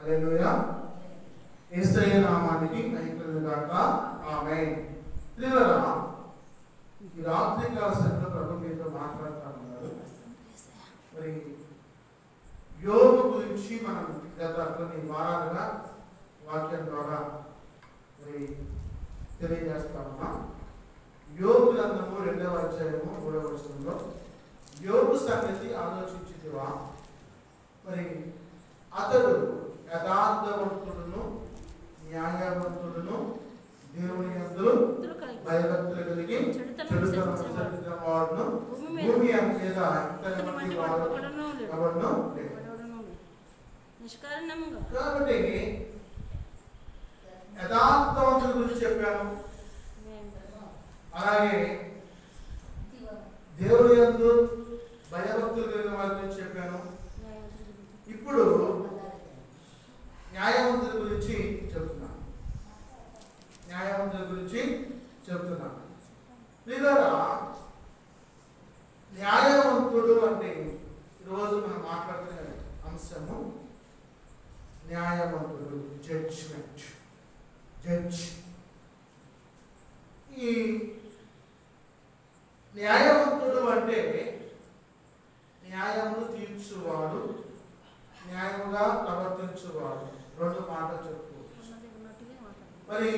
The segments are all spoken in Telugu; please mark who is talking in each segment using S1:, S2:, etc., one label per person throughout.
S1: హల్లెలూయా. యేసయ్య నామానికి మహిమ గాక. ఆమేన్. ప్రియరా, ఈ రాత్రి కాల సమయంలో ప్రభు మీతో మాట్లాడుతూ ఉన్నారు. మరి యోగు గురించి మనం గత కొన్ని వారాలుగా వాక్యం ద్వారా మరి తెలియజేస్తా ఉన్నాం. యోగు గ్రంథము 2వ అధ్యాయము 3వ వచనంలో యోగు సంగతి ఆలోచించితివా, మరి అతడు యథార్థవంతుడును న్యాయవంతుడును దేవుని యందు భయభక్తులు కలిగి చెడుతనం అనుసరించిన వాడును భూమి మీద ఇంతమంది వాడు ఎవడును లేడు. కాబట్టి యథార్థవంతుల గురించి చెప్పాను, అలాగే దేవుని యందు భయభక్తులు కలిగిన వారి గురించి చెప్పాను. ఇప్పుడు న్యాయవంతుల గురించి చెప్తున్నాను. ప్రియులారా, న్యాయవంతుడు అంటే ఈరోజు మనం మాట్లాడుతున్న అంశము న్యాయవంతుడు, జడ్జ్. ఈ న్యాయవంతుడు అంటే న్యాయమును తీర్చువాడు, న్యాయముగా ప్రవర్తించువాడు. 2 మాటలు చెప్పుకోవచ్చు. మరి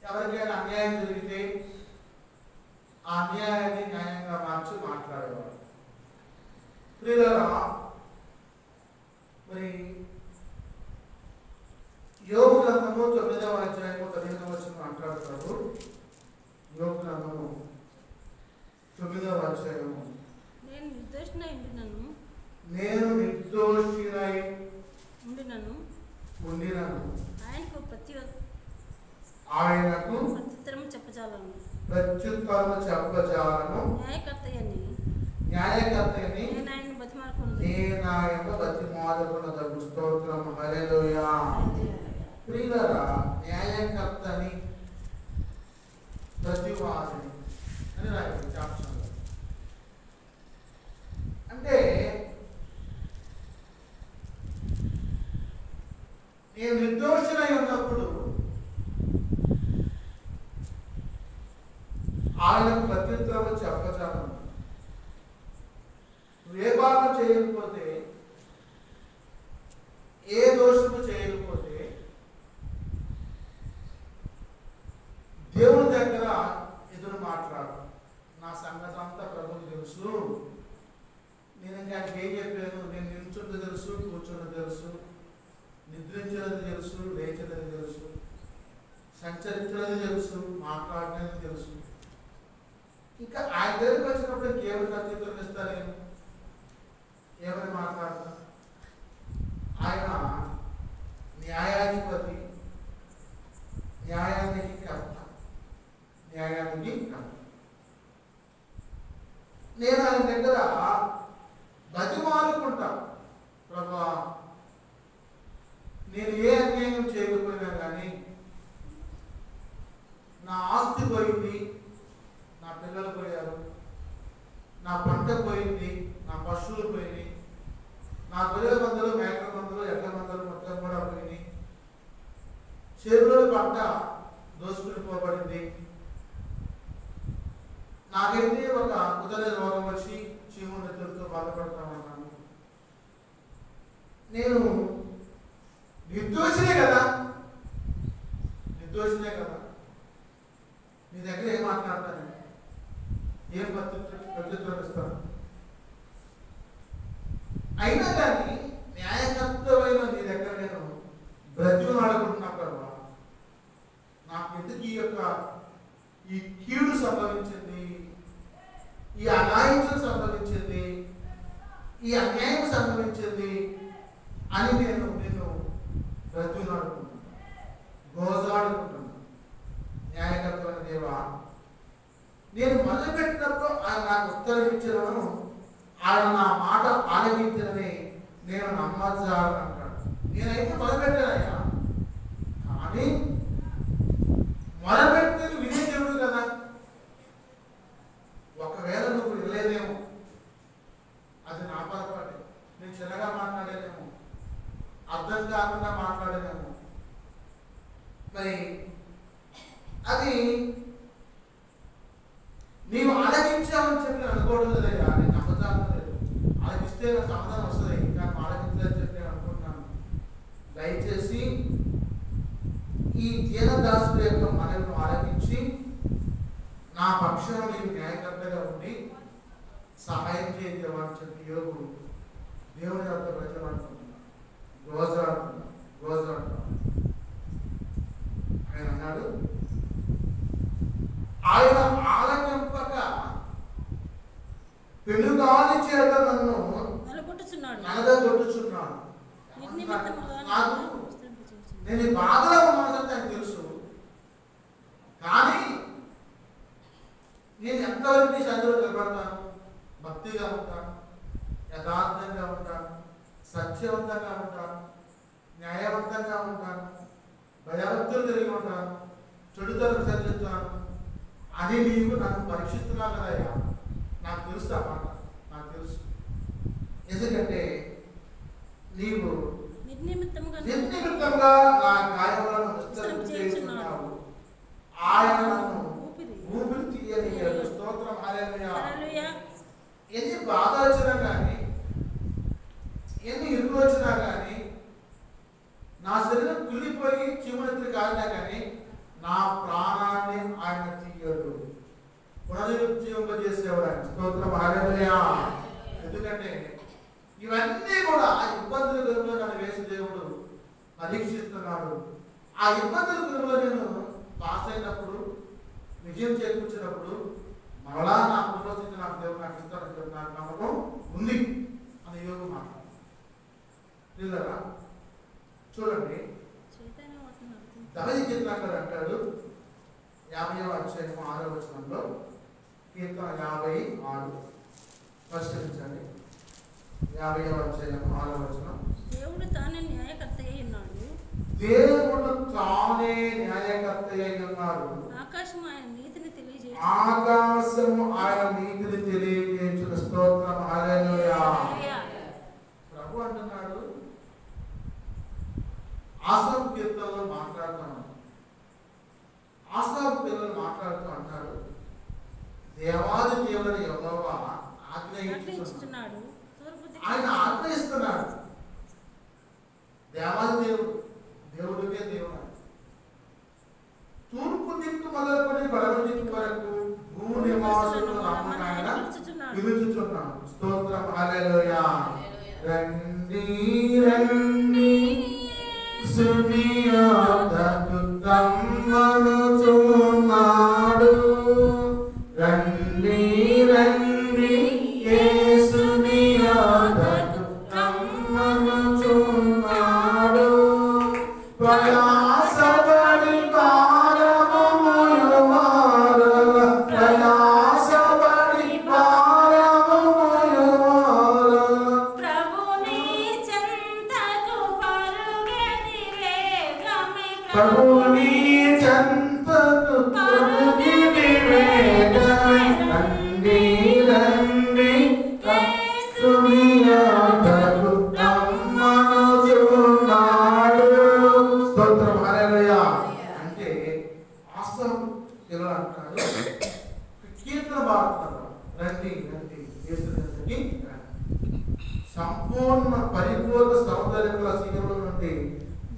S1: ఎవరికైనా అన్యాయం జరిగితే ఆ అన్యాయాన్ని న్యాయంగా మార్చి మాట్లాడేవాడు. ప్రియులారా, మరి యోగు గ్రంథము 9వ అధ్యాయము 15వ వచనం మాట్లాడుతాడు. యోగు గ్రంథము 9వ అధ్యాయము
S2: నేను నిర్దోషినై
S1: ఉండినను
S2: ఆయనకు ప్రత్యుత్తరము చెప్పజాలను
S1: న్యాయకర్తయని
S2: నేను ఆయన
S1: బతిమాలుకున్నదగు. స్తోత్రం. హల్లెలూయా. ప్రియులారా, న్యాయకర్తని ప్రతివాదిని అని రాయండి చాప్టర్లో. అంటే నేను నిర్దోషినై ఉన్నప్పుడు ఆయనకు ప్రత్యుత్తరము చెప్పజాలను. నువ్వు ఏ పాపం చేయకపోతే, ఏ దోషము చేయకపోతే దేవుని దగ్గర ఎదురు మాట్లాడు. నా సంగతి అంతా ప్రభువుకి తెలుసు, నేను ఇంకా ఆయనకి ఏం చెప్పాను, నేను నిల్చున్నది తెలుసు, కూర్చున్నది తెలుసు, నిద్రించినది తెలుసు, లేచినది తెలుసు, సంచరించినది తెలుసు, మాట్లాడినది తెలుసు. ఇంకా ఆయన దగ్గరికి వచ్చినప్పుడు ఇంకేమైనా ప్రత్యుత్తరం ఇస్తా? నేను ఏమని మాట్లాడతా? ఆయన న్యాయాధిపతి, న్యాయానికి కర్త. నేను ఆయన దగ్గర బతిమాలుకుంటా, ప్రభువా నేను ఏ అన్యాయం చేయకపోయినా కానీ నా ఆస్తి పోయింది, నా పిల్లలు పోయారు, నా పంట పోయింది, నా పశువులు పోయినాయి, నా గొర్రెల మందలు, మేకల మందలు, ఎడ్ల మందలు మొత్తం కూడా పోయినాయి, చెరువుల పంట దోసుకుని పోబడింది, నాకైతే ఒక కుదరని రోగం వచ్చి చీము నెత్తులతో బాధపడతామన్నాను. నేను నిర్దోషినే కదా. నీ దగ్గర ఏం మాట్లాడతాను, ఏం ప్రత్యుత్తరం ఇస్తాను? అయినా కానీ న్యాయకర్తమైన నీ దగ్గర నేను బ్రతిమాడుకుంటున్నా కదా. నాకు ఎందుకు ఈ కీడు సంభవించింది, ఈ అనాయించం సంభవించింది, ఈ అన్యాయం సంభవించింది అని నేను బ్రతిమాడుకుంటున్నాను, గోజాడుకుంటున్నాను. న్యాయకర్తమైన దేవా, నేను మొదలుపెట్టినప్పుడు ఆయన నాకు ఉత్తరం ఇచ్చినను, ఆయన నా మాట ఆలకించినని నేను నమ్మజాలని అంటాడు. నేనైతే మొదలుపెట్టానయ్యా, కానీ మొదలుపెట్టిన వినే దేవుడు కదా. ఒకవేళ నువ్వు వినలేదేమో, అది నా పొరపాటే, నేను చిన్నగా మాట్లాడేదేమో, అర్థం కాకుండా మాట్లాడేదేమో. మరి అది నీవు ఆలకించావని చెప్పి అనుకోవడం లేదయ్యా, నేను నమ్మకాలను లేదు. ఆలకిస్తే నాకు సమాధానం వస్తుంది, కానీ ఆలకించలేదని చెప్పి నేను అనుకుంటున్నాను. దయచేసి ఈ దీనదాసుల యొక్క మనను ఆలకించి నా పక్షం నీకు న్యాయకర్తగా ఉండి సహాయం చేయదేవని చెప్పి యోగు దేవుని యొక్క ప్రజలు అనుకుంటున్నాను, గోజాడుతున్నాను. ఆయన అన్నాడు, ఆయన ఆలకింపక పెనుగాలి చేత నన్ను నలగొట్టుచున్నాడు. నాకు నేను బాధలో ఉన్నానని నాకు తెలుసు, కానీ నేను ఎంతవరకు నీ సన్నిధిలో నిలబడతాను, భక్తిగా ఉంటాను, యథార్థంగా ఉంటాను, సత్యవంతంగా ఉంటాను, న్యాయవంతంగా ఉంటాను, భయభక్తులు కలిగి ఉంటాను, చెడుతను సరిదిద్దుతాను అని నీవు నన్ను పరీక్షిస్తున్నావు కదయ్యా. నాకు తెలుసు ఆ మాట, నాకు తెలుసు. ఎందుకంటే నీవు నిర్నిమిత్తంగా నా గాయములను విస్తరించేస్తున్నావు. ఆయన నన్ను ఊపిరి తీయనియ్యాడు. స్తోత్రం, హల్లెలూయా. ఎన్ని బాధ వచ్చినా కానీ, ఎన్ని ఇరుకులు వచ్చినా కానీ, నా శరీరం కులిపోయి చీమనెత్తులు కాలినా కానీ నా ప్రాణాన్ని ఆయన తీయడు, పునరుజ్జీవింపజేసేవాడు ఆయన. స్తోత్రం, హల్లెలూయా. ఎందుకంటే ఇవన్నీ కూడా ఆ ఇబ్బందుల గురువులో నన్ను వేసి దేవుడు పరీక్షిస్తున్నాడు. ఆ ఇబ్బందుల గురువులో నేను పాస్ అయినప్పుడు, విజయం చేకూర్చినప్పుడు మరలా నా పూర్వస్థితి నాకు దేవుడు నాకు ఇస్తాడని చెప్పి నాకు నమ్మకం ఉంది అని యోగు మాట్లాడు. చూడండి, దావీదు కీర్తనకారుడు అంటాడు 50వ అధ్యాయం 6వ వచనంలో, కీర్తన 56 పరిశీలించండి. 50వ అధ్యాయం 6వ వచనం,
S2: దేవుడు తానే న్యాయకర్త అయి ఉన్నాడు.
S1: దేవుడు తానే న్యాయకర్త అయి ఉన్నాడు.
S2: ఆకాశం ఆయన నీతిని తెలియజేయును.
S1: ఆకాశము ఆయన నీతిని తెలియజేయును. స్తోత్రం, హల్లెలూయా. ప్రభు అంటున్నాడు, ఆసాపు కీర్తనలో మాట్లాడుతాను, ఆసాపు పిల్లలు మాట్లాడుతూ అంటాడు, దేవాది దేవుని యెహోవా ఆజ్ఞయించుచున్నాడు. ఆయన ఆజ్ఞయిస్తున్నాడు. దేవాది దేవుడు, దేవుడికే దేవుడు. తూర్పు దిక్కు మొదలుకొని పడమ దిక్కు వరకు భూమి నివాసులను రమ్మని ఆయన పిలుచుచున్నాడు. స్తోత్రం, హల్లెలూయా. రండి రండి సునియోదకు రమ్మనుచున్నాడు. రండి రండి యేసుని యొద్దకు రమ్మనుచున్నాడు. ప్రయాసపడి భారము మోయువారుల, ప్రయాసపడి భారము మోయువారుల, ప్రభుని చెంతకు పరుగెడి వేగమే రండి రండి యేసుని యొద్దకు రమ్మనుచున్నాడు. స్తోత్రం, హల్లెలూయా. అంటే ఆసాపు పిల్లలు అంటాడు, కీర్తన పాడుతున్నారు, రండి రండి యేసుని యొద్దకి రండి. సంపూర్ణ పరిపూర్ణ సౌందర్యముల శిఖరముల నుండి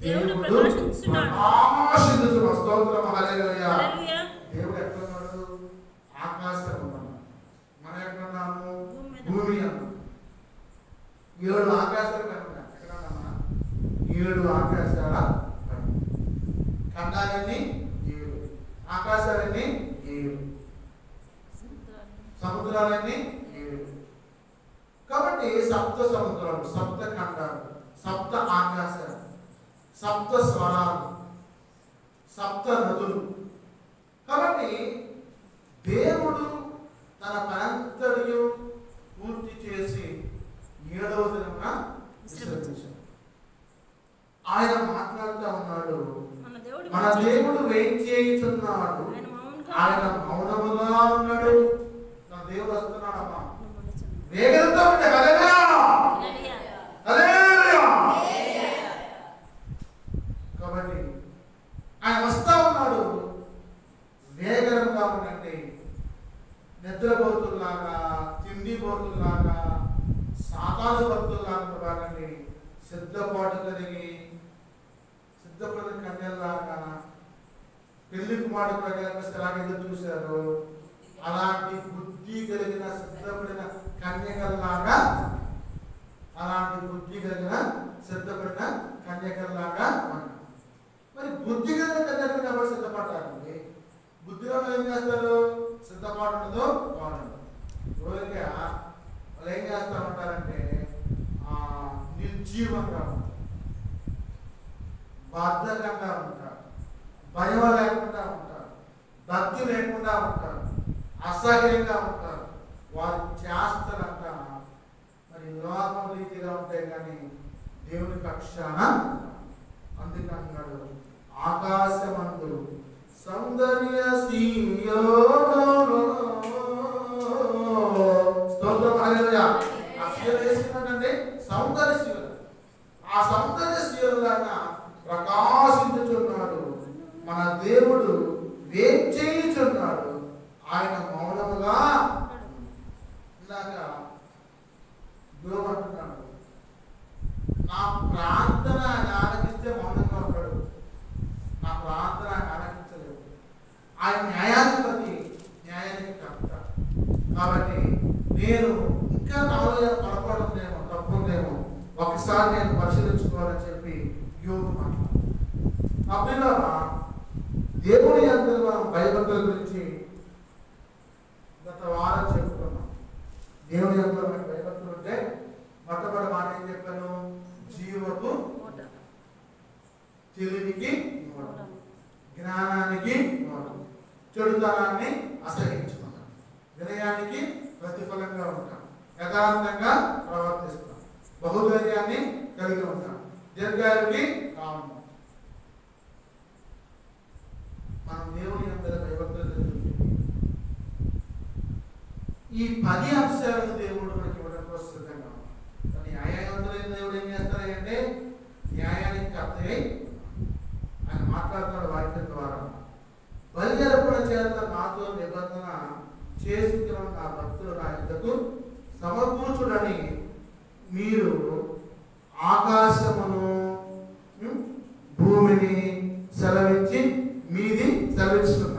S1: దేవుడు ప్రకాశించుచున్నాడు. స్తోత్రం, హల్లెలూయా. దేవుడు ఎక్కడున్నాడు? ఆకాశం ఉన్నాడు. మనం ఎక్కడున్నాము? భూమి అన్నాము. 7 ఆకాశాలు కనుక ఎక్కడన్నా 7 ఆకాశాల ఖండాలన్నీ 7, ఆకాశాలన్నీ 7, సముద్రాలన్నీ 7. కాబట్టి సప్త సముద్రాలు, సప్త ఖండాలు, సప్త ఆకాశాలు, సప్త స్వరాలు, సప్త నదులు. కాబట్టి దేవుడు తన పనంతరియు పూర్తి చేసి 7వ దినమున విశ్రమించాడు. ఆయన మాట్లాడుతూ ఉన్నాడు, మన దేవుడు వేయించేయుచున్నాడు, ఆయన మౌనముగా ఉన్నాడు. నా దేవుడు వస్తున్నాడమ్మా, వేగంతో ఉంటే హల్లెలూయా, హల్లెలూయా. సిద్ధపాటు కలిగి సిద్ధపడిన కన్యల్లాగా పెళ్లి కుమారుడు ప్రకారంగా ఎలాగ ఎదురు చూశారు అలాంటి బుద్ధి కలిగిన సిద్ధపడిన కన్యకల్లాగా మరి బుద్ధి కలిగిన కన్యకలు ఎవరు సిద్ధపడతారండి? బుద్ధిలో ఏం చేస్తారు? సిద్ధపాటు ఉండదు, వాడదు. ఊరికే వాళ్ళు ఏం చేస్తూ ఉంటారంటే నిర్జీవంగా ఉంటారు, బద్ధకంగా ఉంటారు, భయం లేకుండా ఉంటారు, భక్తి లేకుండా ఉంటారు, అసహ్యంగా ఉంటారు. వారి చేష్టలంతా మరి లోకం రీతిగా ఉంటాయి కానీ దేవుని పక్షాన. అందుకన్నాడు ఆకాశమందు సౌందర్య వేసుకున్నాడండి సౌందర్య శీలు. ఆ సౌందర్య శీలులాగా ప్రకాశించుచున్నాడు మన దేవుడు, వేచేయుచున్నాడు ఆయన మౌనముగా. ఇందాక అంటున్నాడు నా ప్రార్థన ఆయన ఆలకిస్తే మౌనంగా ఉంటాడు, నా ప్రార్థన ఆయన ఆలకించలేదు. ఆయన న్యాయాధిపతి, న్యాయానికి కర్త. కాబట్టి నేను ఇంకా నాలో పొరపాటుందేమో, తప్పు ఉందేమో, ఒకసారి నేను పరిశీలించుకోవాలని చెప్పి యోగు మాట్లాడు. అప్పుడు దేవుని యందు మనం భయభక్తుల గురించి గత వారం చెప్పుకున్నాం. దేవుని యందు మనకు భయభక్తులు ఉంటే మొట్టమొదటి మాట ఏం చెప్పాను? జీవపు తెలివికి జ్ఞానానికి చెడుతనాన్ని అసహించుకుంటాం, వినయానికి ప్రతిఫలంగా ఉంటాం, యథార్థంగా ప్రవర్తిస్తాం, బహుధైర్యాన్ని కలిగి ఉంటాం, దీర్ఘాయుకి కాము. మనం దేవుని అందరూ భయభక్తులు ఈ 10 అంశాలను దేవుడు మనకి ఇవ్వడం కోసం సిద్ధంగా ఉన్నాడు. న్యాయవంతులైన దేవుడు ఏం చేస్తారంటే న్యాయానికి కర్త ఆయన మాట్లాడుతున్నాడు వాక్యం ద్వారా. బలియర్పణ చేత నాతో నిబంధన చేసుకున్న నా భక్తులు నా యుద్ధకు సమకూర్చుడని మీరు ఆకాశమును భూమిని సెలవించి మీది సెలవిస్తున్నారు.